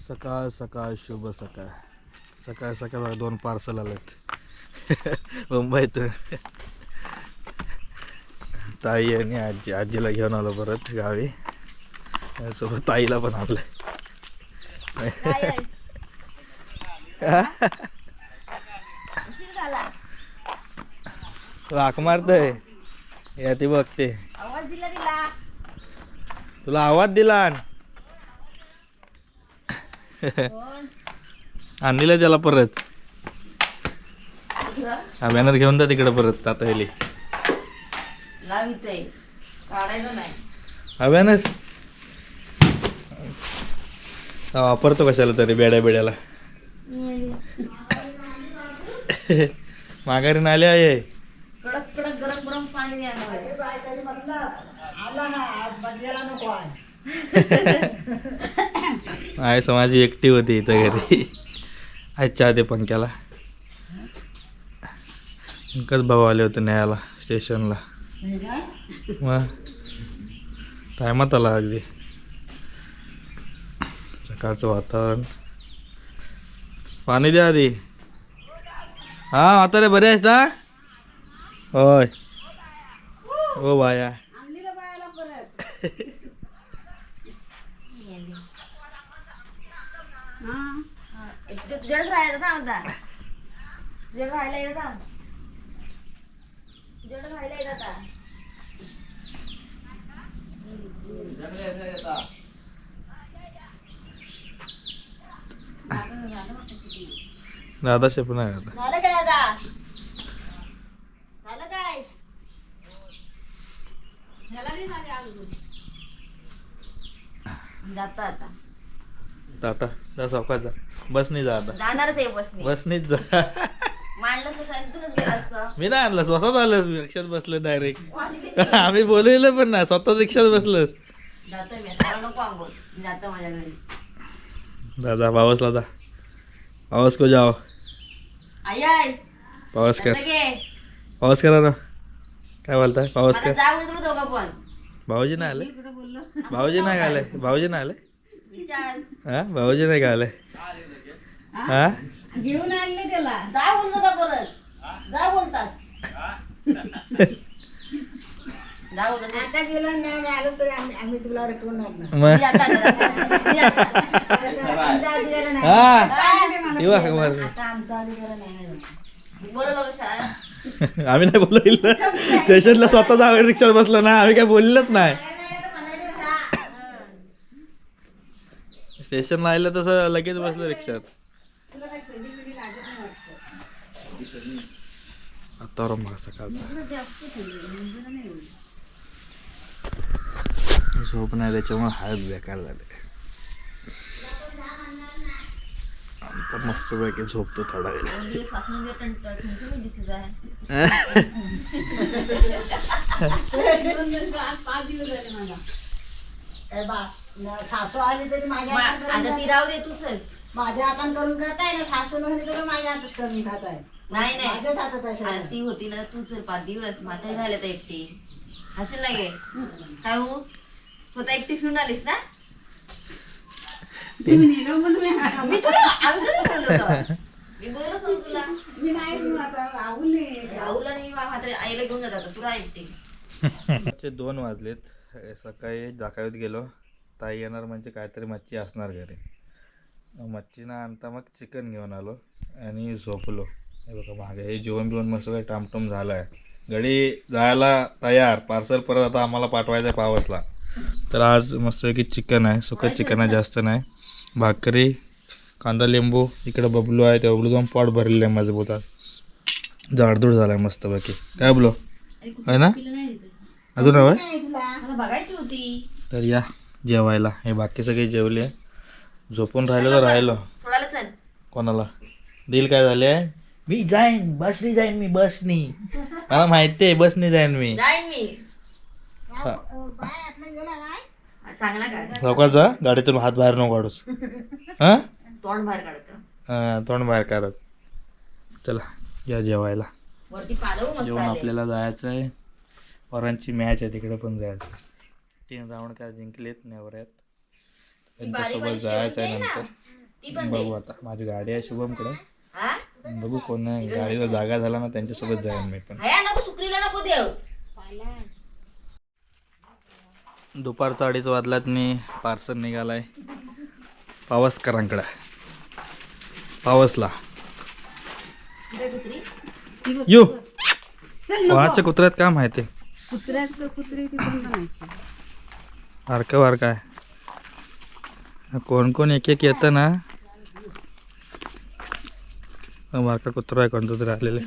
सकाळ सकाळ शुभ सकाळ. सकाळ सकाळ 2 पार्सल आलेत मुंबईतून. ताई आणि आजी. आजीला घेऊन आलो परत गावी. सोबत ताईला पण आणलंय. राख मारतय या ती बघते. तुला आवाज दिला आणलेला त्याला परत. हा बॅनर घेऊन जा तिकडे परत. आता हेली हा बॅनर वापरतो कशाला तरी बेड्या बेड्याला. माघारी नाले आहे. कडक कडक गरम गरम पाणी आहे समाजी एकटी होती इथं घरी. आजच्या ते पंख्याला पंकज भाऊ आले होते न्यायला स्टेशनला. मग टायमात आला अगदी. सकाळचं वातावरण. पाणी द्या आधी. हा आता रे बरे आहेस ना. होय हो बाया. दादा शेप नाही आता. झालं काय दादा? झालं काय? जाता आता टाटा जा सावकाश जा. बसनी जा आता. जाणारच आहे बसने. बसनीच जा. मांडलं तर सांगितूनच गेलं असतं. मी नाही आणलं स्वतःच आलं. रिक्षात बसलं डायरेक्ट. आम्ही बोलवलं पण नाही स्वतःच रिक्षात बसलं. जातो मी आता. मला नको आंघोळ. मी जातो माझ्या घरी. दादा पावसला जा. पावस को जाओ. आई आई पावस कर. लगे पावस करा ना. काय बोलताय पावस मला कर. जाऊ दे तुम्ही दोघं पण. भाऊजी नाही आले. भाऊजी नाही आले. भाऊजी नाही आले. विचार. हा भाऊजी नाही का आले. हा घेऊन आणले त्याला. जा बोलतात परत. जा बोलतात. जा बोलतात. आता गेलं नाही आलो तर आम्ही तुला रटवणार नाही. मग जाता, जाता. आमचा अधिकार नाही. हा तेव्हा हाक मारली. आता आमचा अधिकार नाही. बोललो कशा. आम्ही नाही बोललो. स्टेशनला स्वतः जावं रिक्षात बसलो ना. आम्ही काय बोललोच नाही. स्टेशनला आलं तसं लगेच बसलं रिक्षात. वातावरण बघा सकाळचं. झोप नाही त्याच्यामुळे हात बेकार झाले. आता मस्त पैकी झोपतो थोडा वेळ. सासू आली तरी माझ्या हातात आता करून ती राहू दे तू चल. माझ्या हातात करून खाताय ना. सासू नसली तर माझ्या हातात करून खाताय. नाही नाही माझ्याच हातात आहे आता सगळं. ती होती ना तू चल 5 दिवस माता राहिल्या तर एकटी. हसेल लागे काय हो स्वतः एकटी फिरून आलीस ना. मी आम्ही बोललो होतो. मी बोललो सांग तुला. राहुलला नाही मात्र आईला घेऊन जातात तुला एकटी. 2 वाजलेत. सकाळी दाखवत गेलो. ताई येणार म्हणजे काहीतरी मच्छी असणार घरी. मच्छी ना आणता मग चिकन घेऊन आलो आणि झोपलो. हे बघा मागे हे जेवण बिवण मस्त काही टामटूम झालं आहे. गडी जायला तयार. पार्सल परत आता आम्हाला पाठवायचं आहे पावसला. तर आज मस्तपैकी चिकन आहे. सुकं चिकन आहे जास्त नाही. भाकरी कांदा लिंबू. इकडे बबलू आहे. त्या बबलू जाऊन पोट भरलेलं आहे माझं बोतात. जाडधूड झाला आहे मस्तपैकी. काय बोलो आहे ना अजून हवं. मला बघायची होती. तर या जेवायला. हे बाकी सगळे जेवले. झोपून राहिलो तर राहिलो. सोडायला चल. कोणाला दिल काय झाले. मी जाईन बसनी जाईन. मी बसनी मला माहिती आहे बसनी जाईन मी. जाईन मी. बाय आतनं गेला काय? चांगला काढ. लवकर जा. गाडीतून हात बाहेर नको काढूस. हा तोंड बाहेर काढतो. तोंड बाहेर काढत. चला या जेवायला. वरती पालव मस्त जेवण आले. आपल्याला जायचं आहे. वरांची मॅच आहे तिकडे पण जायचं. 3 राऊंड काय जिंकलेत नेवऱ्यात. त्यांच्यासोबत जायचं आहे नंतर. ती पण बघू आता, माझी गाडी आहे शुभमकडे. हा बघू कोण नाही, गाडीला जागा झाला ना त्यांच्यासोबत जाईन मी पण. हया नको सुकरीला नको देव. दुपारचा 2:30 वाजल्यात मी पार्सल निघालाय पावसकरांकडे. पावसला येऊ कोणाच्या कुत्र्यात काय माहिती, बारका बारका आहे. कोण कोण एक एक येतं ना, बारका कुत्रा आहे कोणतं तरी आलेलं.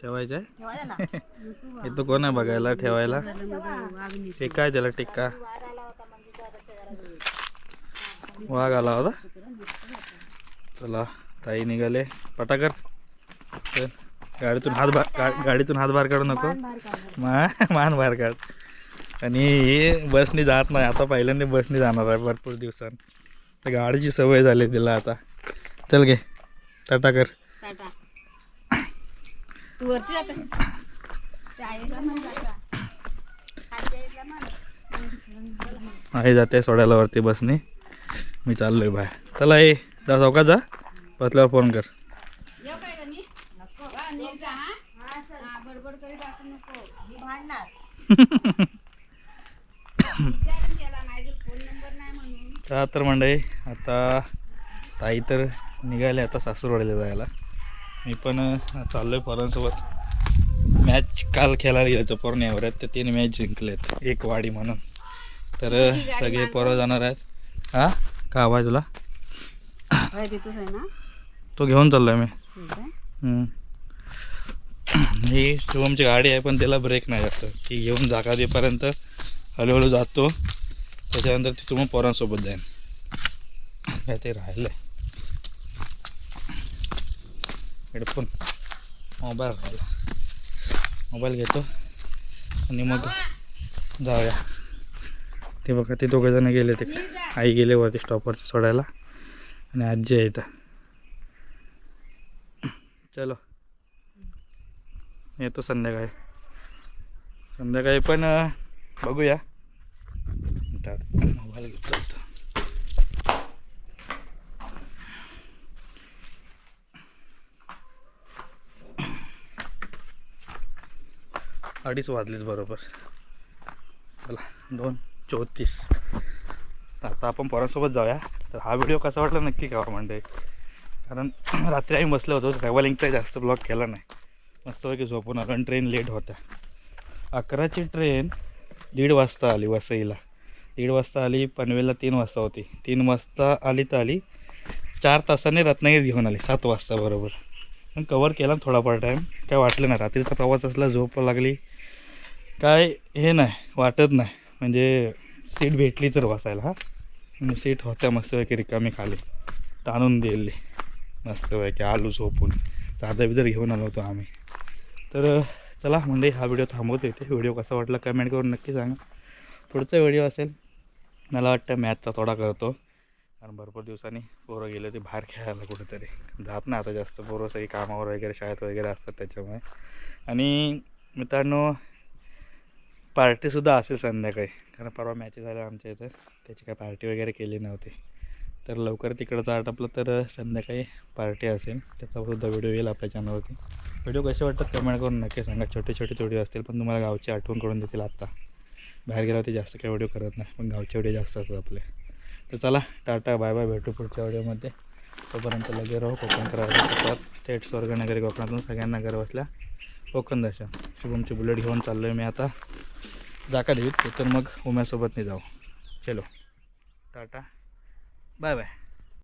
ठेवायचं आहे इथं कोण आहे बघायला ठेवायला. हे काय त्याला टिक्का वाघ आला होता. चला ताई निघाले पटाकर. चल, गाडीतून हात बाहेर काढू नको, मान बाहेर काढ. आणि हे बसनी जात नाही आता, पहिल्यांदा बसनी जाणार आहे भरपूर दिवसांनी. तर गाडीची सवय झाली तिला आता. चल घे टाटा कर. तू वरती आई जाते सोडायला वरती बसने, मी चाललोय बाहेर. चला ये जा चौकात जा, बसल्यावर फोन कर. चला तर मंडळी, आता ताई तर निघाले आता सासूरवाडीला जायला. मी पण चाललोय पोरांसोबत. मॅच काल खेळायला गेलो पोरण्यावर आहेत, तर 3 मॅच जिंकलेत, 1 वाडी म्हणून. तर सगळे पोरं जाणार आहेत. हा का हवा आहे तुला? तो घेऊन चाललोय मी. ही शुभमची गाडी आहे पण त्याला ब्रेक नाही जास्त. ती घेऊन जागा देपर्यंत हळूहळू जातो, त्याच्यानंतर तिथून मग पोरांसोबत जाईन. काय ते राहिलं हेडफोन, मोबाईल राहिला, मोबाईल घेतो आणि मग जाऊया. ते बघा ते दोघंजण गेले, ते आई गेले वरती स्टॉपवरती सोडायला आणि आजी आहे इथं. चलो येतो संध्याकाळी पण बघूया. मोबाईल घेतला होता. अडीच वाजलेच बरोबर. चला 2:34. आता आपण पोरांसोबत जाऊया. तर हा व्हिडिओ कसा वाटला नक्की कळवा म्हणजे, कारण रात्री आम्ही बसलो होतो, ट्रॅव्हलिंगचा जास्त ब्लॉग केला नाही. मस्तपैकी झोपून आलो आणि ट्रेन लेट होत्या. 11ची ट्रेन 1:30 वाजता आली वसईला, 1:30 वाजता आली. पनवेलला 3 वाजता होती. 3 वाजता आली तर आली, 4 तासाने रत्नागिरीत घेऊन आली 7 वाजता बरोबर. पण कवर केला थोडाफार टाईम, काय वाटलं नाही. रात्रीचा प्रवास असला, झोप लागली, काय हे नाही वाटत नाही. म्हणजे सीट भेटली तर बसायला. हा आणि सीट होत्या मस्तपैकी रिकामी, खाली ताणून दिली मस्तपैकी. आलो झोपून, चादर बिदर घेऊन आलो होतो आम्ही. तर चला म्हणजे हा व्हिडिओ थांबवतो इथे. व्हिडिओ कसा वाटला कमेंट करून नक्की सांगा. पुढचा व्हिडिओ असेल मला वाटतं मॅचचा थोडा करतो, कारण भरपूर दिवसांनी पोरं गेले ते बाहेर खेळायला कुठेतरी. जात नाही आता जास्त, पोरं सगळी कामावर वगैरे शाळेत वगैरे असतात त्याच्यामुळे. आणि मित्रांनो पार्टीसुद्धा असेल संध्याकाळी, कारण परवा मॅच झाल्या आमच्या इथं, त्याची काय पार्टी वगैरे केली नव्हती. तर लवकर तिकडचं आटपलं तर संध्याकाळी पार्टी असेल, त्याचासुद्धा व्हिडिओ येईल आपल्या चॅनलवरती. व्हिडिओ कसे वाटतात कमेंट करून नक्की सांगा. छोटे छोटे व्हिडिओ असतील पण तुम्हाला गावची आठवण करून देतील. आत्ता बाहेर गेल्यावरती जास्त काही व्हिडिओ करत नाही, पण गावचे व्हिडिओ जास्त असतात आपले. तर चला टाटा बाय बाय, भेटू पुढच्या व्हिडिओमध्ये. तोपर्यंत लगे राहू. कोकण करायला थेट स्वर्गनगरी कोकणातून सगळ्यांना घर बसल्या कोकण दर्शन. शुभमची बुलेट घेऊन चाललो आहे मी आता जाका देवीत. तर मग उम्यासोबत नाही जाऊ. चलो टाटा बाय बाय.